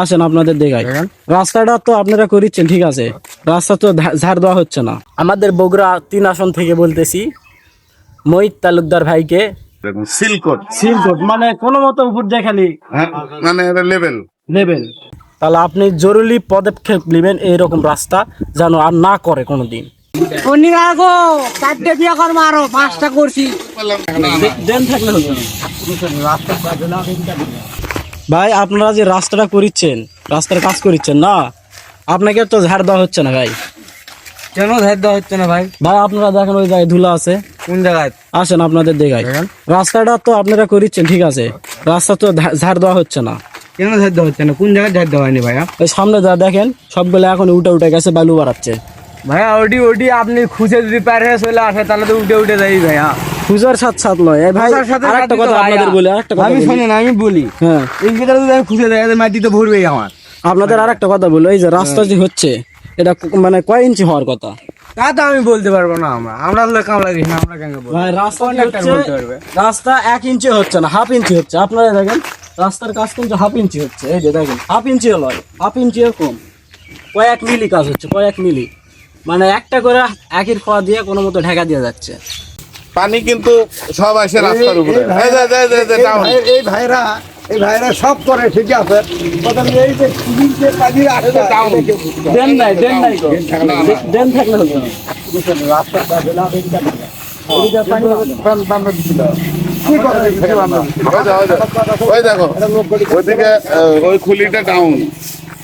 আসেন আপনাদের দেখাই। রাস্তাটা তো আপনারা করিচ্ছেন, ঠিক আছে, রাস্তা তো ঝাড় দেওয়া হচ্ছে না। আমাদের বগুড়া 3 আসন থেকে বলতেছি মহিত তালুকদার ভাইকে সিলকোট মানে কোনো মতো উপর দিয়ে খালি মানে লেভেল নেবেন, তাহলে আপনি জরুরি পদক্ষেপ নেবেন এইরকম রাস্তা যেন আর না করে কোনোদিন। ভাই আপনারা যে রাস্তাটা করিচ্ছেন, রাস্তার কাজ করিচ্ছেন না, আপনাকে তো ঝাড় দেওয়া হচ্ছে না ভাই। কেন ধার দেওয়া হচ্ছে না ভাই? ভাই আপনারা দেখেন ওই জায়গায় ধুলা আছে। কোন জায়গায়? আসেন আপনাদের দেখাই। রাস্তাটা তো আপনারা করিচ্ছেন, ঠিক আছে, রাস্তা তো ঝাড় দেওয়া হচ্ছে না। কেন ধার দেওয়া হচ্ছে না? কোন জায়গায় ধার দেওয়া হয়নি ভাইয়া? ওই সামনে যা দেখেন সবগুলো এখন উঠে গেছে, বালু বাড়াচ্ছে। ভাইয়া ওডি আপনি খুঁজে যদি পার হয়ে চলে আসে তাহলে তো উঠে যাই ভাইয়া। খুঁজার সাথ নয় এই ভাই। খুঁজার সাথে আরেকটা সাথে কথা তো আপনাদের ভাইয়া। বলি, আরেকটা কথা আমি বলি। শোনেন আমি বলি, হ্যাঁ, এই ভিতরে যদি আমি খুঁজে দেয় মাটি তো ভরবেই আমার। আপনাদের আরেকটা কথা বলি, এই যে রাস্তা যে হচ্ছে এটা মানে কয় ইঞ্চি হওয়ার কথা? তা তো আমি বলতে পারবো না, আমরা লোক কামলা দিই না, আমরা কেন বলবো? ভাই রাস্তা কি অনেকটা হচ্ছে? বলতে পারবে। রাস্তা 1 ইঞ্চি হচ্ছে না, হাফ ইঞ্চি হচ্ছে। আপনারা দেখেন রাস্তার কাজ কিন্তু হাফ ইঞ্চি হচ্ছে। এই যে দেখেন হাফ ইঞ্চি লয়, হাফ ইঞ্চি কম, কয়েক মিলি কাজ হচ্ছে, কয়েক মিলি। মানে একটা করে একই খোয়া দিয়ে কোনো মতো ঢাকা দিয়ে যাচ্ছে। পানি কিন্তু সব আসে রাস্তার উপরে। এই ভাইরা সব করে, ঠিক আছে। এই যে সিভিলকে পানি আসে দেন নাই গো। দেন থাকলে হতো না। রাস্তাটা বেলা বেলা ওই দেখো ওইদিকে ওই খুলিটা ডাউন,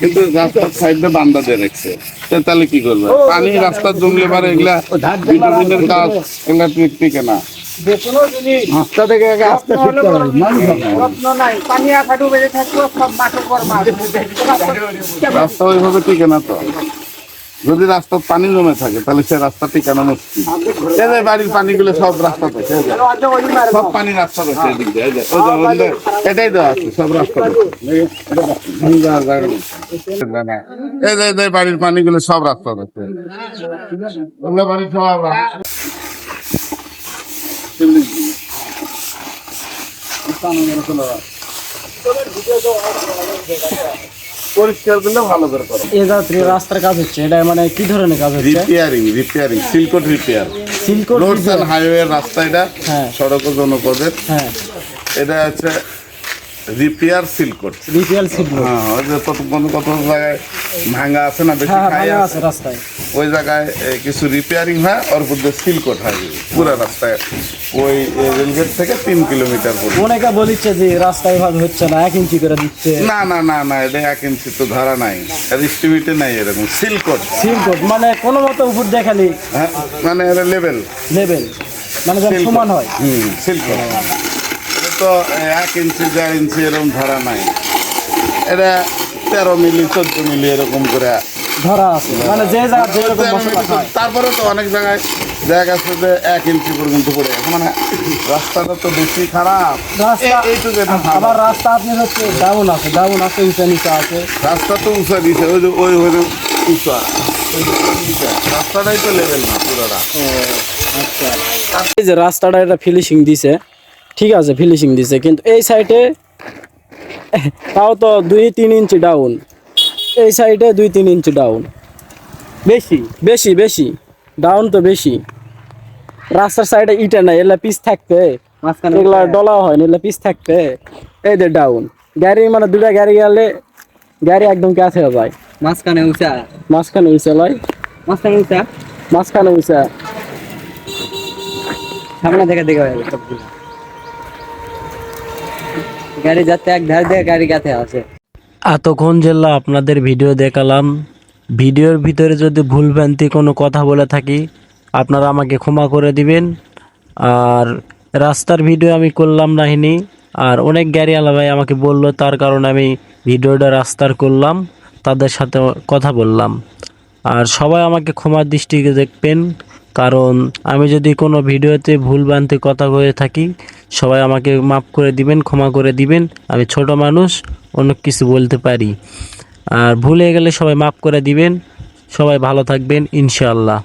কিন্তু রাস্তার সাইডে বান্দা দিয়ে রাখছে। তাহলে কি করবে? পানি রাস্তার জমলে পারে, এগুলা ভিটামিনের কাজ, এগুলা টিকে না। রাস্তা থেকে আস্তে শিখতে হবে। রাস্তা ওইভাবে টিকে না তো। যদি রাস্তার পানি জমে থাকে তাহলে সে রাস্তা টিকানো মুশকিল। এই যে বাড়ির পানিগুলো সব রাস্তা থেকে, সব পানি রাস্তা থেকে এদিক দিয়ে, এই যে এটাই দেওয়া আছে সব রাস্তা থেকে। এই যে বাড়ির পানিগুলো সব রাস্তা থেকে, ওগুলো বাড়ির সব পরিষ্কার করলে ভালো করে করো। এই যাত্রী রাস্তার কাজ হচ্ছে, এটা মানে কি ধরনের কাজ হচ্ছে? Repairing seal coat repair. Seal coat roads and highway রাস্তা, এটা হ্যাঁ। সড়ক ও জনপদের। হ্যাঁ, এটা হচ্ছে রিপেয়ার সিলকোট। Repair seal coat. হ্যাঁ, ওই যে কত জায়গায় ভাঙা আছে না, বেশি হ্যাঁ, খাই ভালো আছে, আছে রাস্তায়। ওই জায়গায় কিছু রিপেয়ারিং হয়, ওর মধ্যে সিলকোট হয় পুরো রাস্তায়। ওই রেলগেট থেকে 3 কিলোমিটার পর্যন্ত। অনেকে বলিচ্ছে যে রাস্তা এভাবে হচ্ছে না, 1 ইঞ্চি করে দিচ্ছে। না, এটা 1 ইঞ্চি তো ধরা নাই, এস্টিমেটে নাই এরকম। সিলকোট মানে কোনো মতো উপর দিয়ে খালি হ্যাঁ, মানে এটা লেভেল মানে যেন সমান হয়। সিলকোট। এটা তো 1 ইঞ্চি 1.5 ইঞ্চি এরকম ধরা নাই, এটা 13 মিলি 14 মিলি এরকম করে ধরা আছে, মানে যে জায়গা যেরকম মশলা খায়। তারপরে তো অনেক জায়গায় জায়গা আছে যে 1 ইঞ্চি পর্যন্ত পড়ে গেছে। মানে রাস্তাটা তো বেশি খারাপ। এইটুকু এটা ভালো। আবার রাস্তা আপনি হচ্ছে ডাউন আছে উঁচা নিচা আছে। রাস্তা তো উঁচা দিছে, ওই যে উঁচা রাস্তাটাই তো লেভেল না পুরোটা। এই যে রাস্তাটা এটা ফিনিশিং দিছে, ঠিক আছে, ফিনিশিং দিছে, কিন্তু এই সাইডে তাও তো 2-3 ইঞ্চি ডাউন। এই সাইডে 2-3 ইঞ্চি ডাউন, বেশি ডাউন তো বেশি। রাস্তার সাইডে ইটা নাই, এলা পিস থাকতে, এগুলা ডলা হয় না, এলা পিস থাকতে। এই যে ডাউন গাড়ি, মানে 2টা গাড়ি গেলে গাড়ি একদম কাছে হয়ে যায়। মাঝখানে উঁচা লয়, মাঝখানে উঁচা। সামনে থেকে দেখা যাবে সবগুলো গাড়ি যাতে এক ধার দিয়ে গাড়ি কাছে আছে। এতক্ষণ যেলা আপনাদের ভিডিও দেখালাম, ভিডিওর ভিতরে যদি ভুলভ্রান্তি কোনো কথা বলে থাকি আপনারা আমাকে ক্ষমা করে দিবেন। আর রাস্তার ভিডিও আমি করলাম নাহিনি, আর অনেক গাড়িওয়ালা ভাই আমাকে বললো, তার কারণে আমি ভিডিওটা রাস্তার করলাম, তাদের সাথে কথা বললাম। আর সবাই আমাকে ক্ষমার দৃষ্টিতে দেখবেন, কারণ আমি যদি কোনো ভিডিওতে ভুলভ্রান্তি কথা হয়ে থাকি সবাই আমাকে মাফ করে দিবেন, ক্ষমা করে দিবেন। আমি ছোট মানুষ, অনেক কিছু বলতে পারি, আর ভুলে গেলে সবাই মাফ করে দিবেন। সবাই ভালো থাকবেন ইনশাআল্লাহ।